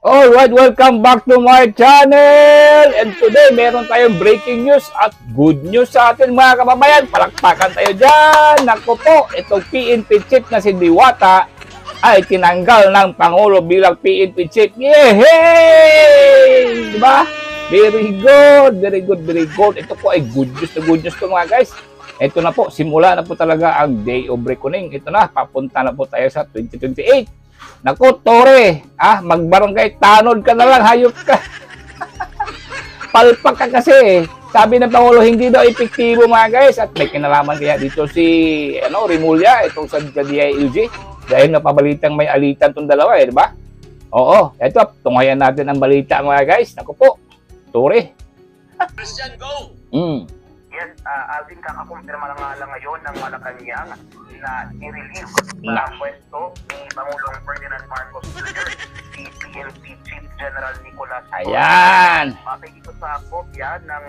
Alright, welcome back to my channel! And today, meron tayong breaking news at good news sa atin mga kababayan. Palakpakan tayo dyan! Naku po, itong PNP chief na si Diwata ay tinanggal ng Pangulo bilang PNP chief. Yehey! Diba? Very good, very good, very good. Ito po ay good news to mga guys. Ito na po, simula na po talaga ang day of reckoning. Ito na, papunta na po tayo sa 2028. Naku, Tore, magbarangay tanod ka na lang, hayop ka. Palpak ka kasi. Sabi ng Pangulo, hindi daw epektibo mga guys. At may kinalaman kaya dito si Remulla, itong sa DILG. Dahil napabalitang may alitan itong dalawa, di ba? Oo, ito, tunghayan natin ang balita mga guys. Naku po, Tore. Christian, go! Yes, Alvin, kakakumpirma na nga lang ngayon ng Malacanang na i-relieve sa pwesto ni Pangulong Ferdinand Marcos Jr. si PNP Chief General Nicolas. Ayan! Mapay dito sa kopya ng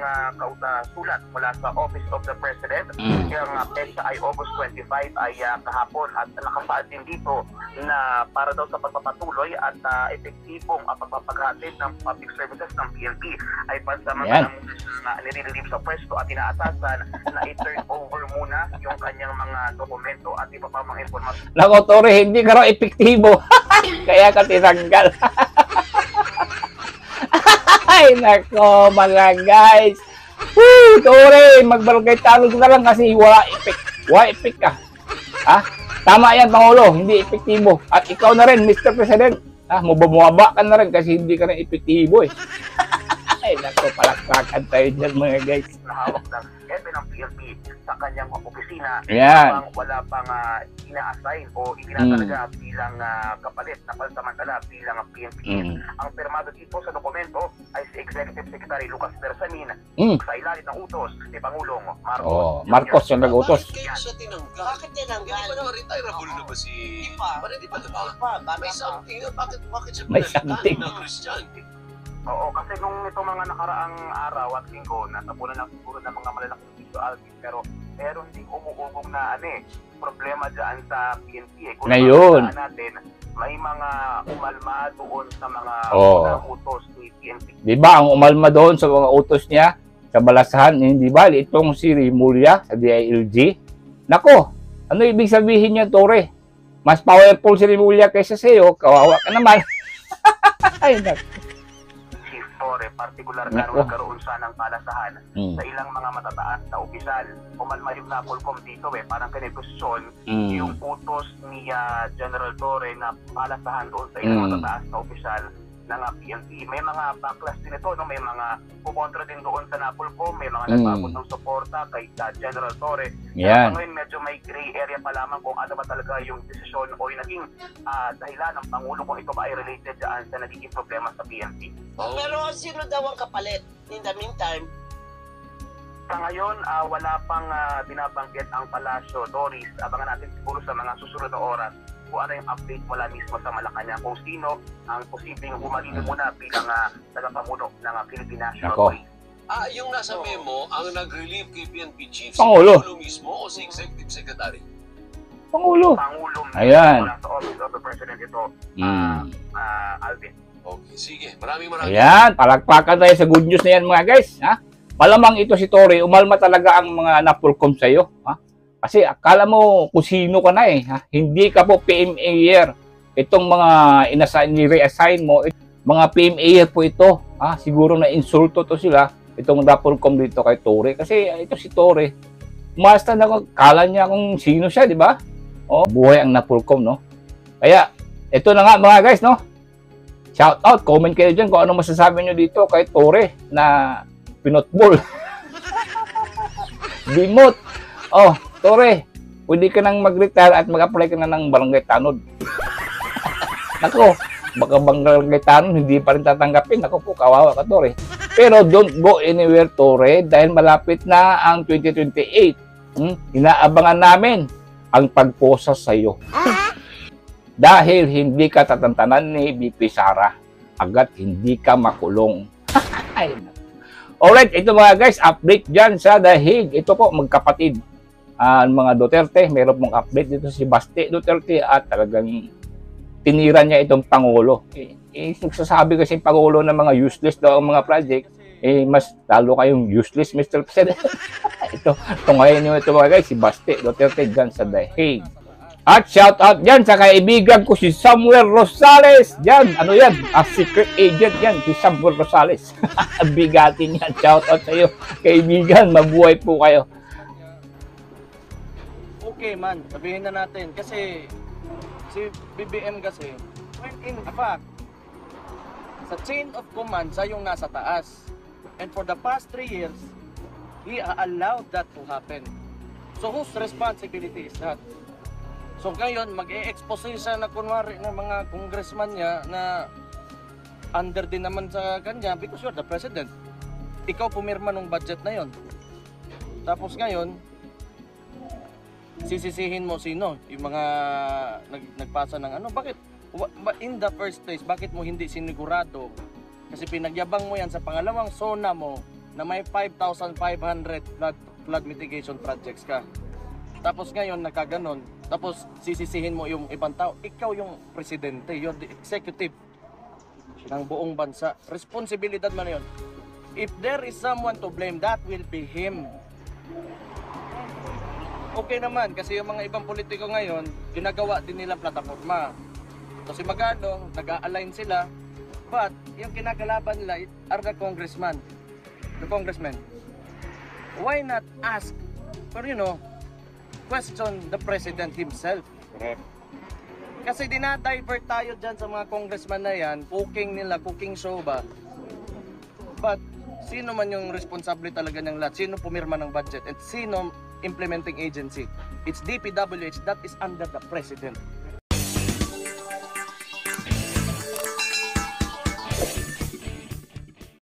sulat mula sa Office of the President. Yung petsa ay August 25 ay kahapon at nakasaad din dito na para daw sa pagpapatuloy at epektibong pagpapagatid ng public services ng PNP ay pansamantalang nire-relieve sa pwesto at inaasasan na i-turn over muna yung kanyang mga dokumento at iba pa mga informasyon. Nako, Tore, hindi ka raw epektibo. Kaya ka tinanggal. Ay, nako, mga guys. Woo, Tore, magbarangay tanod ka lang kasi wala effect. Wala effect ka. Tama yan, Pangulo, hindi epektibo. At ikaw na rin, Mr. President. Mababa ka na rin kasi hindi ka rin epektibo eh. Ay, nako, palakpakan tayo dyan mga guys. Nahawak ng hepe ng PNP sa kanyang opisina. Yan. Wala pang ina-assign o itinatalaga bilang kapalit na pansamantala bilang PNP. Ang permado dito sa dokumento ay si Executive Secretary Lucas Bersamin sa ilalim ng utos ni Pangulong Marcos. Marcos yung nag-utos. Bakit kayo siya tinanggal? Bakit tinanggal? Hindi pa naman retireable na ba si... Hindi pa. Hindi pa, diba? May something. Bakit siya May pinalitan something. ng Christian? Oo, kasi nung itong mga nakaraang araw at linggo, natapunan lang siguro ng mga malalaking video, Alvin, pero meron ding umuugong na problema dyan sa PNP. Kung ngayon natin, may mga umalma doon sa mga utos ni PNP. Diba, ang umalma doon sa mga utos niya sa balasahan, hindi ba? Itong si Remulla sa DILG. Nako, ano ibig sabihin niya, Tore? Mas powerful si Remulla kaysa sa'yo, kawawa ka naman. Ay, nako. Partikular na nagkaroon siya ng palasahan sa ilang mga matataas na opisyal. Umalma yung Napolcom dito parang kinegosyon yung utos ni General Torre na palasahan doon sa ilang matataas na opisyal ng PNP. May mga backlash din ito, may mga pumontra din doon sa Napolcom, may mga nagpapot ng suporta kay General Torre. Ngayon medyo may gray area pa lamang kung ano ba talaga yung desisyon o yung naging dahilan ng Pangulo kung ito ba ay related dyan sa nagiging problema sa PNP. Pero sino daw ang kapalit in the meantime? Sa ngayon, wala pang binabanggit ang Palasyo. Doris, abangan natin siguro sa mga susunod na oras kung ano yung update mula mismo sa Malacanang kung sino ang posibleng humalili muna bilang tagapamuno ng Philippine National Police. Yung nasa memo, ang nag-relieve kay PNP Chief, Pangulo. Si Pangulo mismo o si Executive Secretary? Pangulo. Pangulo. Ayan. Sa Office of the President ito, Alvin. Okay, sige. Maraming. Ayan, palakpakan tayo sa good news na yan mga guys. Malamang ito si Tore, umalma talaga ang mga Napolcom sa'yo. Kasi akala mo kung sino ka na Hindi ka po PMA year. Itong mga reassign mo, mga PMA year po ito. Siguro na insulto to sila. Itong Napolcom dito kay Tore. Kasi ito si Tore, umasta na kala niya kung sino siya, di ba? Buhay ang Napolcom, no? Kaya, ito na nga mga guys, no? Shout out, comment kayo dyan kung ano masasabi nyo dito kay Tore na pinotball. Bimot. Tore, pwede ka nang mag-retire at mag-apply ka na ng barangay tanod. Nako, baka barangay tanod hindi pa rin tatanggapin. Nako po, kawawa ka, Tore. Pero don't go anywhere, Tore, dahil malapit na ang 2028. Inaabangan namin ang pagposa sa'yo. Dahil hindi ka tatantanan ni BP Sara, agad hindi ka makulong. Alright, ito mga guys, update dyan sa The Hague. Ito po, magkapatid. Mga Duterte, meron pong update dito si Baste Duterte at talagang tinira niya itong Pangulo. nagsasabi kasi yung Pangulo ng mga useless daw ang mga project, mas lalo kayong useless, Mr. President. ito ngayon yung ito mga guys, si Baste Duterte dyan sa The Hague. At shout out dyan sa kaibigan ko si Samuel Rosales. Dyan, ano yan? Secret agent yan, si Samuel Rosales. Bigatin yan. Shout out sa iyo, kaibigan. Mabuhay po kayo. Okay man, sabihin na natin. Kasi si BBM kasi, when in fact, sa chain of command, sa yung nasa taas. And for the past 3 years, he allowed that to happen. So whose responsibility is that? So ngayon, mag-e-expose siya na kunwari ng mga congressman niya na under din naman sa kanya because you're the president. Ikaw pumirma ng budget na yon. Tapos ngayon, sisisihin mo sino? Yung mga nagpasa ng ano? Bakit? In the first place, bakit mo hindi sinigurado? Kasi pinagyabang mo yan sa pangalawang zona mo na may 5,500 flood mitigation projects ka. Tapos ngayon, nakaganon. Tapos sisisihin mo yung ibang tao. Ikaw yung presidente, you're the executive ng buong bansa. Responsibilidad mo na yun. If there is someone to blame, that will be him. Okay naman, kasi yung mga ibang politiko ngayon, ginagawa din nila plataforma. So si Magalong, nag-a-align sila. But yung kinakalaban nila are the congressmen. Why not ask, or question the president himself? Kasi dinadivert tayo dyan sa mga congressman na yan, cooking show ba? But sino man yung responsable talaga ng lahat? Sino pumirma ng budget? At sino implementing agency? It's DPWH, that is under the president.